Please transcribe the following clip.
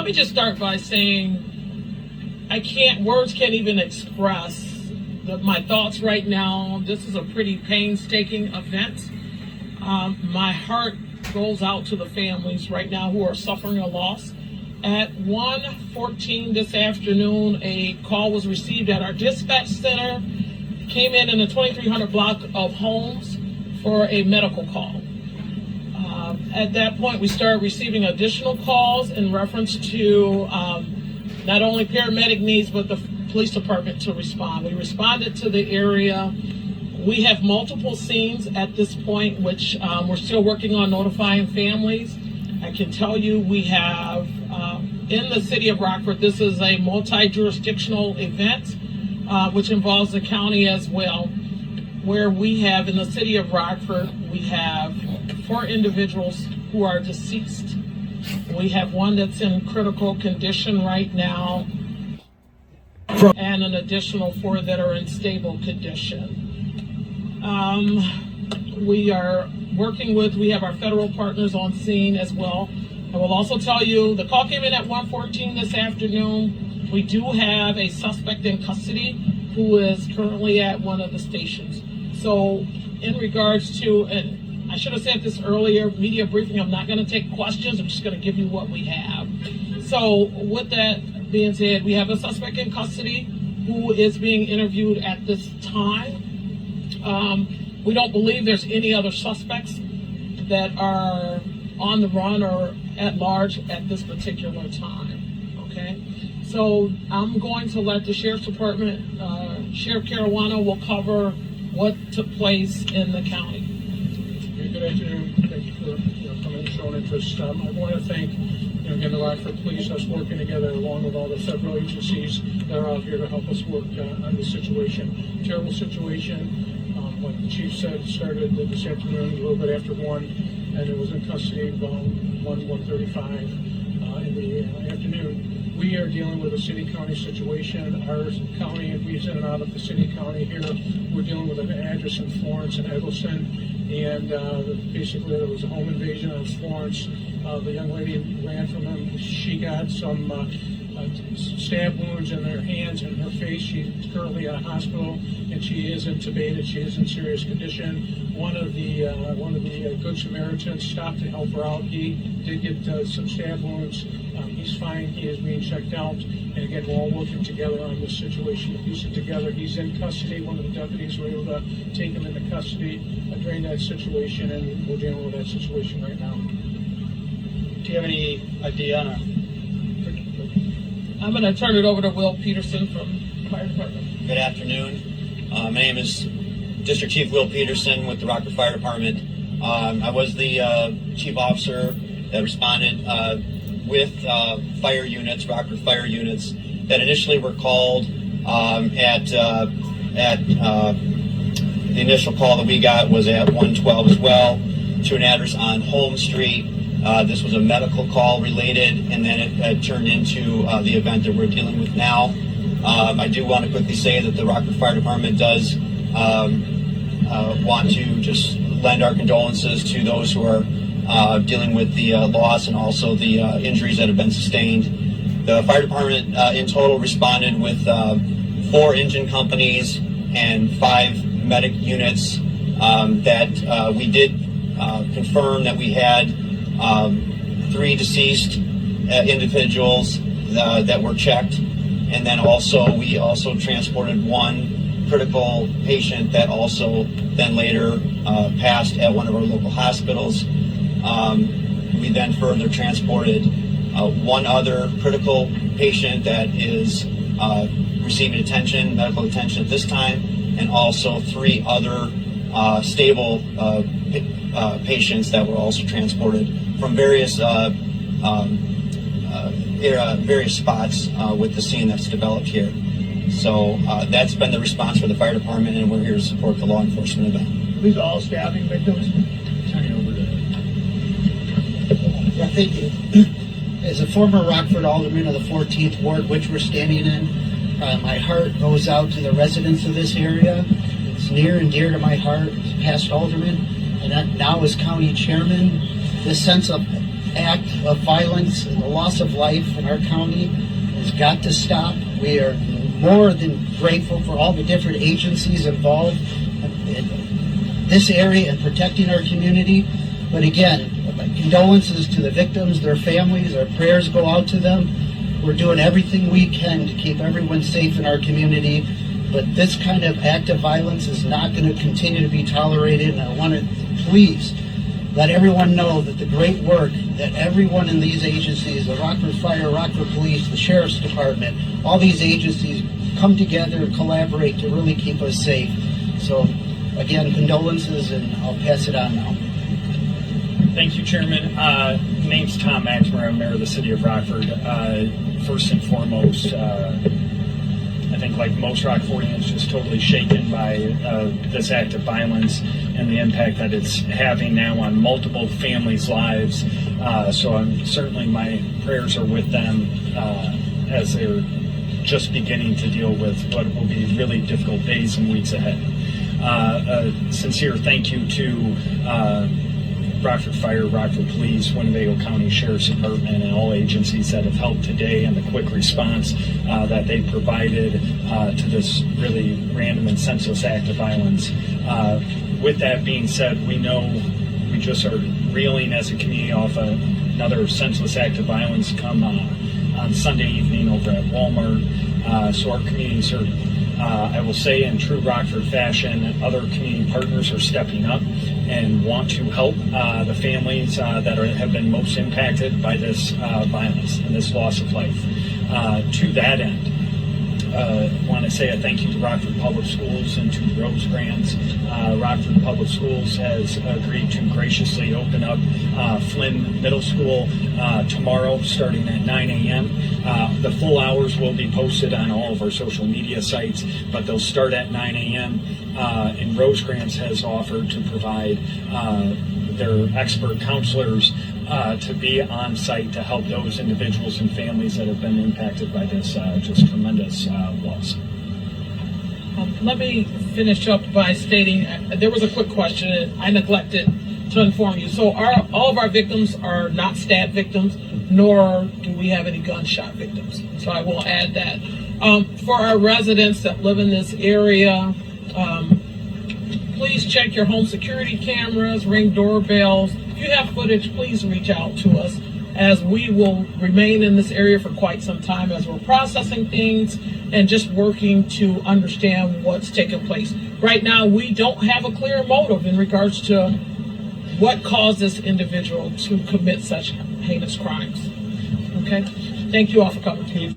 let me just start by saying words can't even express my thoughts right now. This is a pretty painstaking event. My heart goes out to the families right now who are suffering a loss. At 1:14 this afternoon, a call was received at our dispatch center. It came in the 2300 block of homes for a medical call. At that point, we started receiving additional calls in reference to not only paramedic needs, but the police department to respond. We responded to the area. We have multiple scenes at this point, which we're still working on notifying families. I can tell you we have, in the city of Rockford, this is a multi-jurisdictional event, which involves the county as well, where we have, in the city of Rockford, we have 4 individuals who are deceased. We have one that's in critical condition right now, and an additional 4 that are in stable condition. We are working we have our federal partners on scene as well. I will also tell you, the call came in at 1:14 this afternoon. We do have a suspect in custody who is currently at one of the stations. So in regards to, and I should have said this earlier, media briefing, I'm not going to take questions. I'm just going to give you what we have. So with that being said, we have a suspect in custody who is being interviewed at this time. We don't believe there's any other suspects that are on the run or at large at this particular time, okay? So I'm going to let the Sheriff's Department, Sheriff Caruana will cover what took place in the county. Good afternoon. Thank you for coming and showing interest. I want to thank, again, the Rockford Police, us working together along with all the federal agencies that are out here to help us work on this situation. Terrible situation. Like the chief said, it started this afternoon, a little bit after 1, and it was in custody about 1:35 in the afternoon. We are dealing with a city-county situation. Our county, we're in and out of the city-county here. We're dealing with an address in Florence and Eggleston, and basically there was a home invasion on Florence. The young lady ran from him. She got some stab wounds in her hands and her face. She's currently at a hospital, and she is intubated. She is in serious condition. One of the Good Samaritans stopped to help her out. He did get some stab wounds. He's fine. He is being checked out. And again, we're all working together on this situation to piece it together. He's in custody. One of the deputies were able to take him into custody during that situation, and we're dealing with that situation right now. Do you have any idea on I'm going to turn it over to Will Peterson from the Fire Department. Good afternoon. My name is District Chief Will Peterson with the Rockford Fire Department. I was the chief officer that responded with fire units, Rockford fire units, that initially were called at the initial call that we got was at 1:12 as well, to an address on Holmes Street. This was a medical call related, and then it turned into the event that we're dealing with now. I do want to quickly say that the Rockford Fire Department does want to just lend our condolences to those who are dealing with the loss and also the injuries that have been sustained. The fire department in total responded with 4 engine companies and 5 medic units that we did confirm that we had 3 deceased individuals that were checked, and then we also transported 1 critical patient that also then later passed at one of our local hospitals. We then further transported 1 other critical patient that is receiving medical attention at this time, and also 3 other stable patients that were also transported from various spots with the scene that's developed here. So that's been the response for the fire department, and we're here to support the law enforcement event. These are all stabbing victims? Turn it over to. Yeah, thank you. As a former Rockford alderman of the 14th Ward, which we're standing in, my heart goes out to the residents of this area. It's near and dear to my heart as past alderman, and now as county chairman. This sense of act of violence and the loss of life in our county has got to stop. We are more than grateful for all the different agencies involved in this area and protecting our community. But again, my condolences to the victims, their families. Our prayers go out to them. We're doing everything we can to keep everyone safe in our community. But this kind of act of violence is not going to continue to be tolerated. And I want to please let everyone know that the great work that everyone in these agencies, the Rockford Fire, Rockford Police, the Sheriff's Department, all these agencies come together and collaborate to really keep us safe. So again, condolences, and I'll pass it on now. Thank you, Chairman. Name's Tom McNamara. I'm Mayor of the City of Rockford. First and foremost, I think like most Rockfordians, just totally shaken by this act of violence and the impact that it's having now on multiple families' lives. So certainly my prayers are with them as they're just beginning to deal with what will be really difficult days and weeks ahead. A sincere thank you to Rockford Fire, Rockford Police, Winnebago County Sheriff's Department, and all agencies that have helped today, and the quick response that they provided to this really random and senseless act of violence. With that being said, we know we just are reeling as a community off another senseless act of violence come on Sunday evening over at Walmart. So our communities are, I will say in true Rockford fashion, other community partners are stepping up and want to help the families that have been most impacted by this violence and this loss of life. To that end, I want to say a thank you to Rockford Public Schools and to Rosecrans. Rockford Public Schools has agreed to graciously open up Flynn Middle School tomorrow starting at 9 a.m. The full hours will be posted on all of our social media sites, but they'll start at 9 a.m. And Rosecrans has offered to provide their expert counselors to be on site to help those individuals and families that have been impacted by this just tremendous loss. Let me finish up by stating there was a quick question I neglected to inform you. So all of our victims are not stab victims, nor do we have any gunshot victims. So I will add that. For our residents that live in this area, please check your home security cameras, ring doorbells. If you have footage, please reach out to us, as we will remain in this area for quite some time as we're processing things and just working to understand what's taking place. Right now, we don't have a clear motive in regards to what caused this individual to commit such heinous crimes. Okay? Thank you all for coming.